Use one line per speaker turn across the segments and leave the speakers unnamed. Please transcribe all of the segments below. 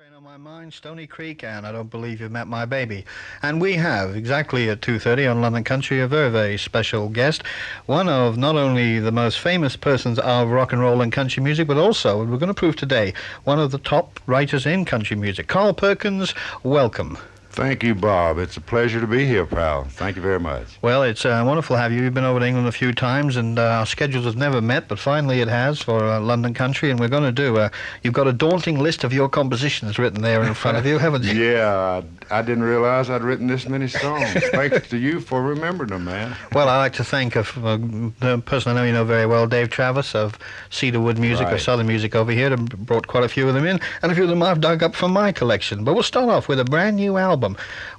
Train on my mind, Stony Creek, and I don't believe you've met my baby. And we have, exactly at 2:30 on London Country, a very, very special guest. One of not only the most famous persons of rock and roll and country music, but also, we're going to prove today, one of the top writers in country music. Carl Perkins, welcome.
Thank you, Bob. It's a pleasure to be here, pal. Thank you very much.
Well, it's wonderful to have you. You've been over to England a few times, and our schedules have never met, but finally it has for London Country, and we're going to do... you've got a daunting list of your compositions written there in front of you, haven't you?
Yeah, I didn't realize I'd written this many songs. Thanks to you for remembering them, man.
Well, I'd like to thank the person I know you know very well, Dave Travis of Cedarwood Music,
Right.
or Southern Music over here, and brought quite a few of them in, and a few of them I've dug up from my collection. But we'll start off with a brand new album,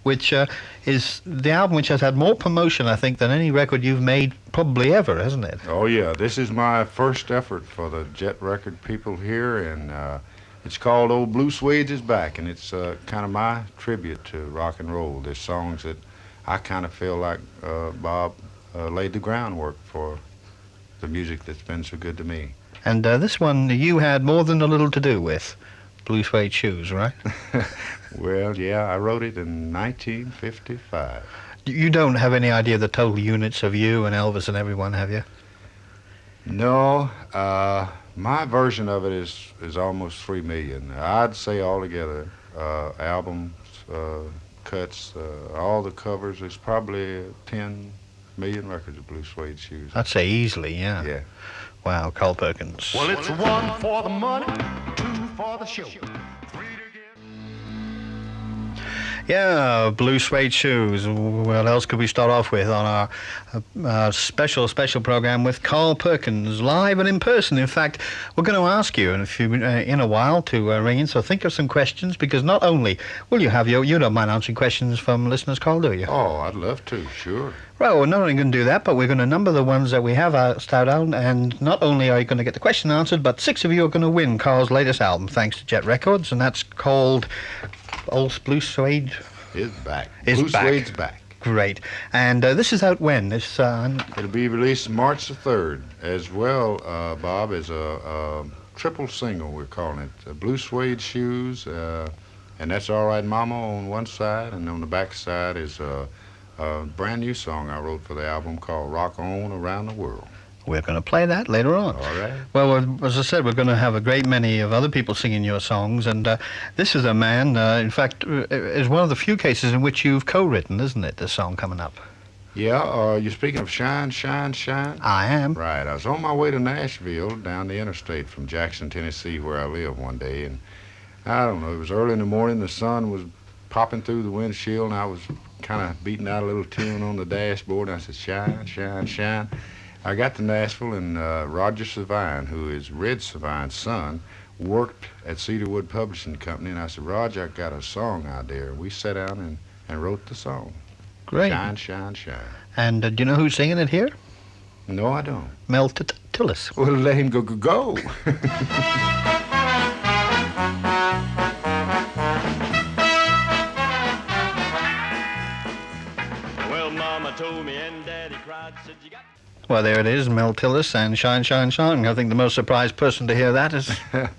which is the album which has had more promotion, I think, than any record you've made probably ever, hasn't it?
Oh, yeah. This is my first effort for the Jet Record people here, and it's called Old Blue Suede is Back, and it's kind of my tribute to rock and roll. There's songs that I kind of feel like Bob laid the groundwork for the music that's been so good to me.
And this one you had more than a little to do with. Blue Suede Shoes, right?
Well, yeah, I wrote it in 1955.
You don't have any idea the total units of you and Elvis and everyone, have you?
No, my version of it is almost 3 million. I'd say altogether, albums, cuts, all the covers, there's probably 10 million records of Blue Suede Shoes.
I'd say easily, yeah.
Yeah.
Wow, Carl Perkins.
Well, it's one for the money, two for the show.
Yeah, Blue Suede Shoes. What else could we start off with on our special program with Carl Perkins, live and in person? In fact, we're going to ask you in a while to ring in, so think of some questions, because not only will you have you don't mind answering questions from listeners, Carl, do you?
Oh, I'd love to, sure.
Right, we're not only going to do that, but we're going to number the ones that we have out, and not only are you going to get the question answered, but 6 of you are going to win Carl's latest album, thanks to Jet Records, and that's called Old Blue Suede
Is back.
Is
Blue
back.
Suede's back.
Great. And this is out when? This
It'll be released March the 3rd, as well, Bob, as a triple single, we're calling it. Blue Suede Shoes, and that's All Right Mama on one side, and on the back side is a brand new song I wrote for the album called Rock On Around the World.
We're going to play that later on.
All right.
Well, as I said, we're going to have a great many of other people singing your songs, and this is a man, in fact, is one of the few cases in which you've co-written, isn't it, this song coming up?
Yeah, you're speaking of Shine, Shine, Shine?
I am.
Right. I was on my way to Nashville down the interstate from Jackson, Tennessee, where I live one day, and I don't know, it was early in the morning, the sun was popping through the windshield, and I was kind of beating out a little tune on the dashboard, and I said, Shine, Shine, Shine. I got to Nashville, and Roger Savine, who is Red Savine's son, worked at Cedarwood Publishing Company, and I said, Roger, I got a song out there. We sat down and wrote the song.
Great.
Shine, Shine, Shine.
And do you know who's singing it here?
No, I don't.
Mel Tillis.
Well, let him go.
Well, Mama told me and Daddy cried, said you got...
Well, there it is, Mel Tillis and Shine, Shine, Shine. I think the most surprised person to hear that is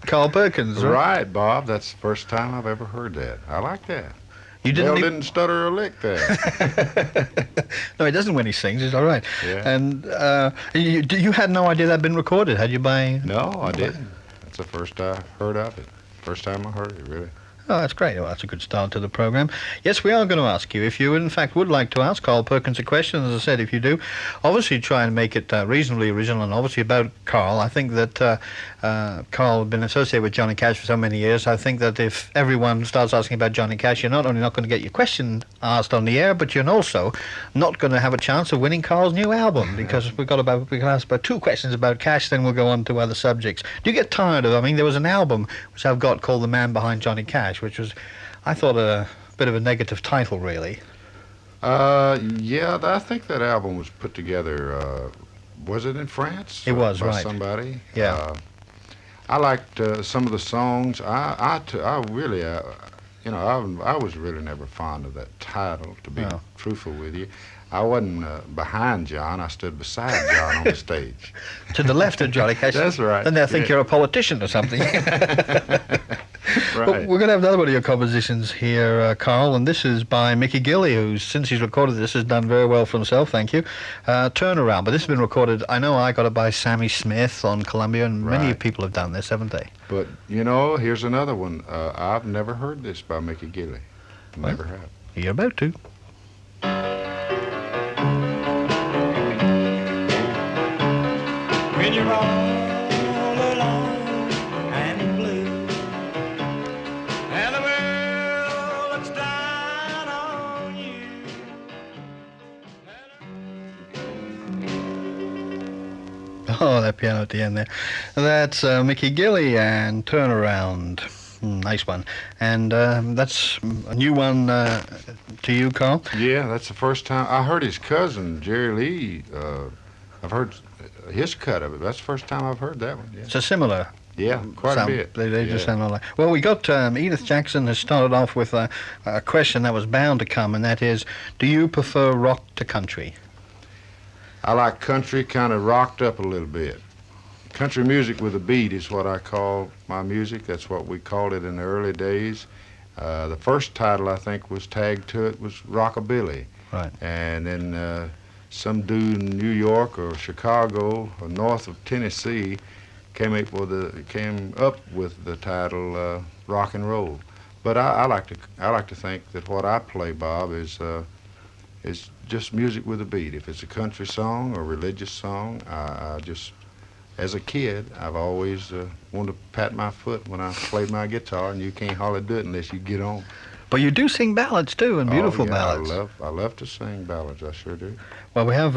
Carl Perkins, right?
Right, Bob. That's the first time I've ever heard that. I like that.
You
Mel
even-
didn't stutter a lick there.
No, he doesn't when he sings. He's all right.
Yeah.
And you had no idea that'd been recorded, had you?
No, I didn't. That's the first I heard of it. First time I heard it, really.
Oh, that's great. Well, that's a good start to the program. Yes, we are going to ask you. If you, in fact, would like to ask Carl Perkins a question, as I said, if you do, obviously try and make it reasonably original and obviously about Carl. I think that Carl had been associated with Johnny Cash for so many years. I think that if everyone starts asking about Johnny Cash, you're not only not going to get your question asked on the air, but you're also not going to have a chance of winning Carl's new album, because we can ask about 2 questions about Cash, then we'll go on to other subjects. Do you get tired of, I mean, there was an album which I've got called The Man Behind Johnny Cash, which was, I thought, a bit of a negative title, really.
Yeah, I think that album was put together, was it in France?
It was,
by
right.
somebody?
Yeah.
I liked some of the songs. I really, I was really never fond of that title, to be
Oh.
truthful with you. I wasn't behind John. I stood beside John on the stage.
To the left of Johnny Cash.
That's right.
Then they'll think
Yeah.
you're a politician or something. But
right.
we're going to have another one of your compositions here, Carl, and this is by Mickey Gilley, who, since he's recorded this, has done very well for himself, thank you. Turnaround, but this has been recorded, I know I got it by Sammy Smith on Columbia, and many
Right.
people have done this, haven't they?
But, you know, here's another one. I've never heard this by Mickey Gilley. Never have.
You're about to.
When you're all alone and blue, and the world looks down on you.
Oh, that piano at the end there. That's Mickey Gilley and Turnaround. Nice one. And that's a new one to you, Carl.
Yeah, that's the first time. I heard his cousin, Jerry Lee. I've heard his cut of it. That's the first time I've heard that one. Yeah,
It's a similar
yeah, quite
sound.
a bit.
They just
Yeah.
sound alike. Well, we got Edith Jackson has started off with a question that was bound to come, and that is, do you prefer rock to country?
I like country kind of rocked up a little bit. Country music with a beat is what I call my music. That's what we called it in the early days. The first title, I think, was tagged to it was Rockabilly.
Right.
And then some dude in New York or Chicago or north of Tennessee came up with the title Rock and Roll. But I like to think that what I play, Bob, is just music with a beat. If it's a country song or religious song, I just, as a kid, I've always wanted to pat my foot when I played my guitar, and you can't hardly do it unless you get on.
But you do sing ballads too, and beautiful
Oh, yeah,
ballads.
I love to sing ballads. I sure do.
Well, we have.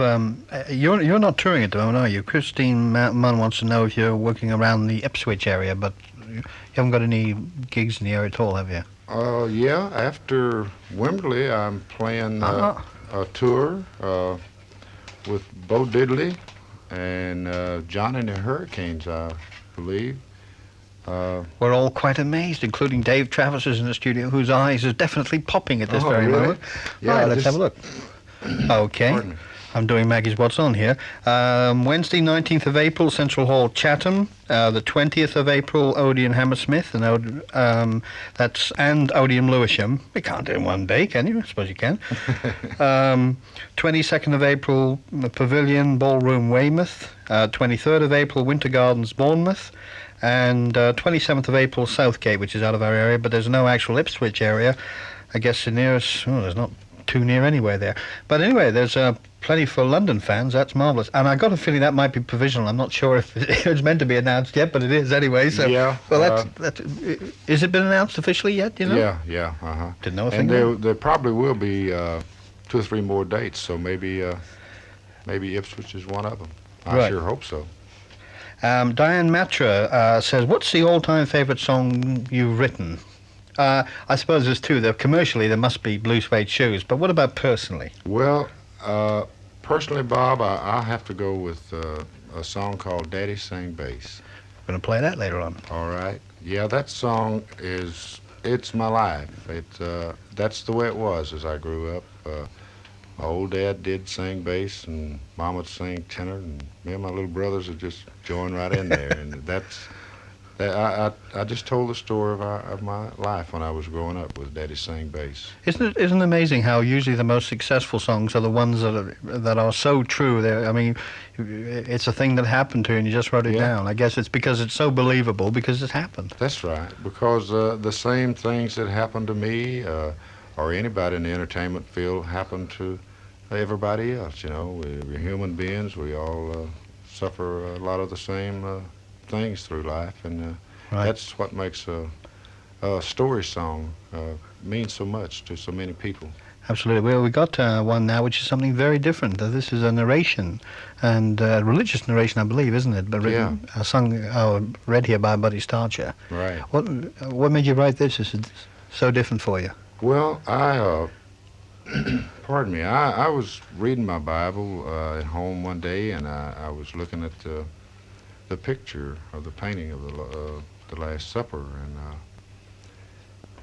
You're not touring at the moment, are you? Christine Munn wants to know if you're working around the Ipswich area, but you haven't got any gigs in the area at all, have you?
Yeah, after Wembley, I'm playing a tour with Bo Diddley and Johnny and the Hurricanes, I believe.
We're all quite amazed, including Dave Travis is in the studio, whose eyes is definitely popping at this
Oh,
very
really?
moment.
Yeah,
Right, let's
just-
have a look. Okay.
Pardon me.
I'm doing Maggie's What's On here. Wednesday, 19th of April, Central Hall, Chatham. The 20th of April, Odeon Hammersmith, and Odeon Lewisham. We can't do it in one day, can you? I suppose you can. 22nd of April, the Pavilion, Ballroom, Weymouth. 23rd of April, Winter Gardens, Bournemouth. And 27th of April, Southgate, which is out of our area, but there's no actual Ipswich area. I guess the nearest, there's not too near anywhere there. But anyway, there's plenty for London fans. That's marvellous. And I got a feeling that might be provisional. I'm not sure if it's meant to be announced yet, but it is anyway. So,
Yeah,
well, is it been announced officially yet? You know?
Yeah, uh-huh.
Didn't know a
And
thing.
there probably will be 2 or 3 more dates, so maybe Ipswich is one of them. I
Right.
sure hope so.
Diane Matra says, what's the all-time favourite song you've written? I suppose there's two. Commercially, there must be Blue Suede Shoes, but what about personally?
Well, personally, Bob, I have to go with a song called Daddy Sang Bass.
We're going to play that later on.
All right. Yeah, that song it's my life. That's the way it was as I grew up. My old dad did sing bass, and Mom would sing tenor, and me and my little brothers would just join right in there. And I just told the story of my life when I was growing up with Daddy Sang Bass.
Isn't it amazing how usually the most successful songs are the ones that are so true? I mean, it's a thing that happened to you and you just wrote it
Yeah.
down. I guess it's because it's so believable because it happened.
That's right, because the same things that happened to me or anybody in the entertainment field happen to everybody else. You know, we're human beings. We all suffer a lot of the same things through life, and
Right.
that's what makes a story song mean so much to so many people.
Absolutely. Well, we got one now, which is something very different. This is a narration, and religious narration, I believe, isn't it? But written, read here by Buddy Starcher.
Right.
What made you write this? Is it so different for you?
Well, pardon me, I was reading my Bible at home one day, and I was looking at the picture of the painting of the Last Supper, and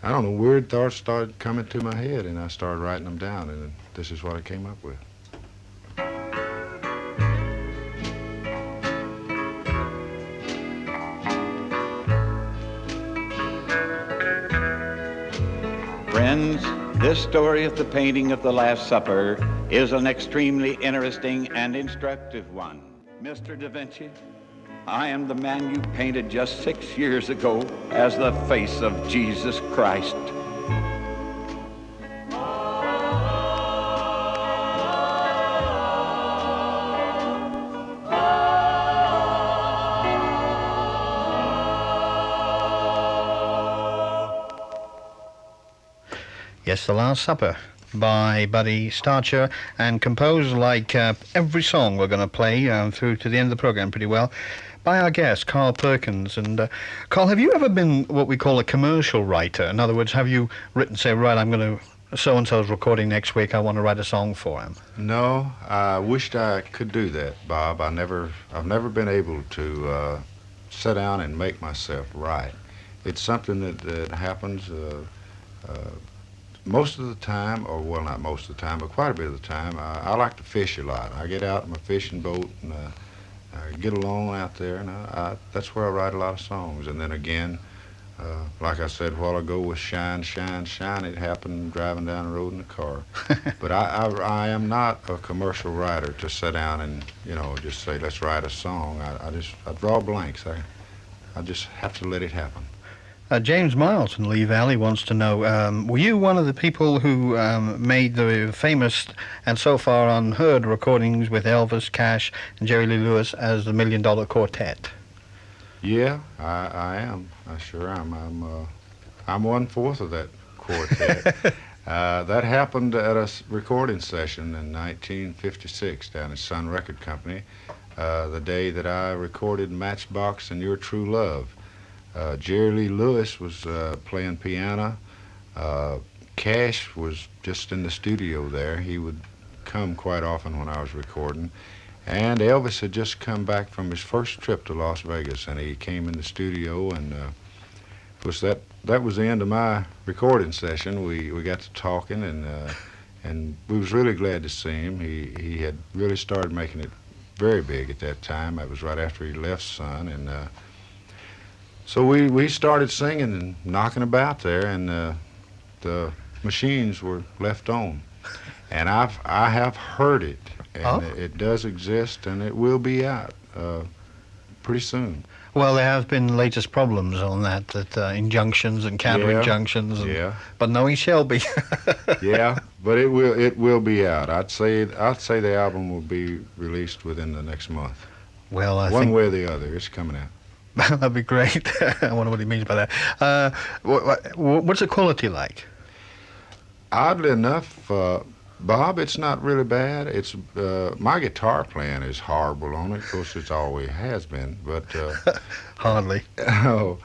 I don't know, weird thoughts started coming to my head, and I started writing them down, and this is what I came up with.
Friends, this story of the painting of the Last Supper is an extremely interesting and instructive one. Mr. Da Vinci, I am the man you painted just 6 years ago as the face of Jesus Christ.
Yes, The Last Supper by Buddy Starcher, and composed like every song we're going to play through to the end of the program pretty well by our guest, Carl Perkins. And Carl, have you ever been what we call a commercial writer? In other words, have you written, say, right, I'm going to, so-and-so's recording next week, I want to write a song for him?
No, I wished I could do that, Bob. I've never been able to sit down and make myself write. It's something that happens most of the time, or well, not most of the time, but quite a bit of the time. I like to fish a lot. I get out in my fishing boat and I get along out there, and that's where I write a lot of songs. And then again, like I said a while ago with Shine, Shine, Shine, it happened driving down the road in the car. But I am not a commercial writer to sit down and, just say, let's write a song. I draw blanks. I just have to let it happen.
James Miles in Lee Valley wants to know, were you one of the people who made the famous and so far unheard recordings with Elvis, Cash, and Jerry Lee Lewis as the $1 Million Quartet?
Yeah, I am. I sure am. I'm 1/4 of that quartet. That happened at a recording session in 1956 down at Sun Record Company, the day that I recorded Matchbox and Your True Love. Jerry Lee Lewis was playing piano. Cash was just in the studio there. He would come quite often when I was recording. And Elvis had just come back from his first trip to Las Vegas, and he came in the studio, and of course that was the end of my recording session. We got to talking, and we was really glad to see him. He had really started making it very big at that time. That was right after he left Sun, and so we started singing and knocking about there, and the machines were left on, and I have heard it, and it does exist, and it will be out pretty soon.
Well, there have been latest problems on that injunctions and counter injunctions. And, but no, he shall be.
Yeah, but it will be out. I'd say the album will be released within the next month.
Well, I
one
think
way or the other, it's coming out.
That'd be great. I wonder what he means by that. What's the quality like?
Oddly enough, Bob, it's not really bad. It's my guitar playing is horrible on it. Of course, it always has been, but
hardly.
Oh,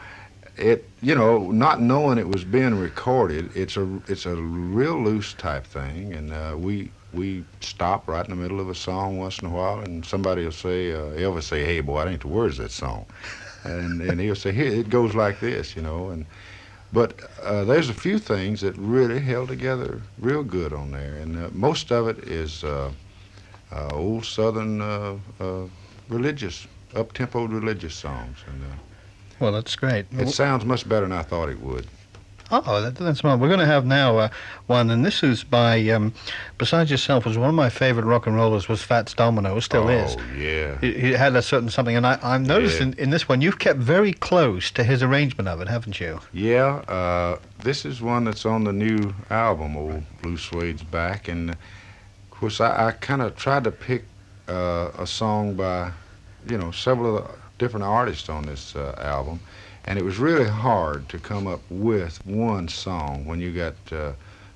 not knowing it was being recorded, it's a real loose type thing, and we stop right in the middle of a song once in a while, and somebody will say, Elvis say, "Hey, boy, that ain't the words of that song," and he'll say, "Here, it goes like this," But there's a few things that really held together real good on there, and most of it is old Southern religious, up-tempo religious songs. And
well, that's great.
It sounds much better than I thought it would.
Oh, that's fine. We're going to have now one, and this is by, besides yourself, was one of my favorite rock and rollers was Fats Domino, still is.
Oh, yeah.
He had a certain something, and I've noticed in this one, you've kept very close to his arrangement of it, haven't you?
Yeah, this is one that's on the new album, Old Blue Suede's Back, and of course I kind of tried to pick a song by, several of the different artists on this album. And it was really hard to come up with one song when you got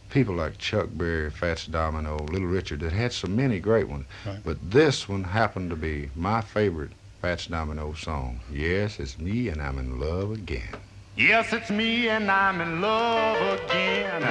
people like Chuck Berry, Fats Domino, Little Richard that had so many great ones. Right. But this one happened to be my favorite Fats Domino song. Yes, it's me and I'm in love again.
Yes, it's me and I'm in love again.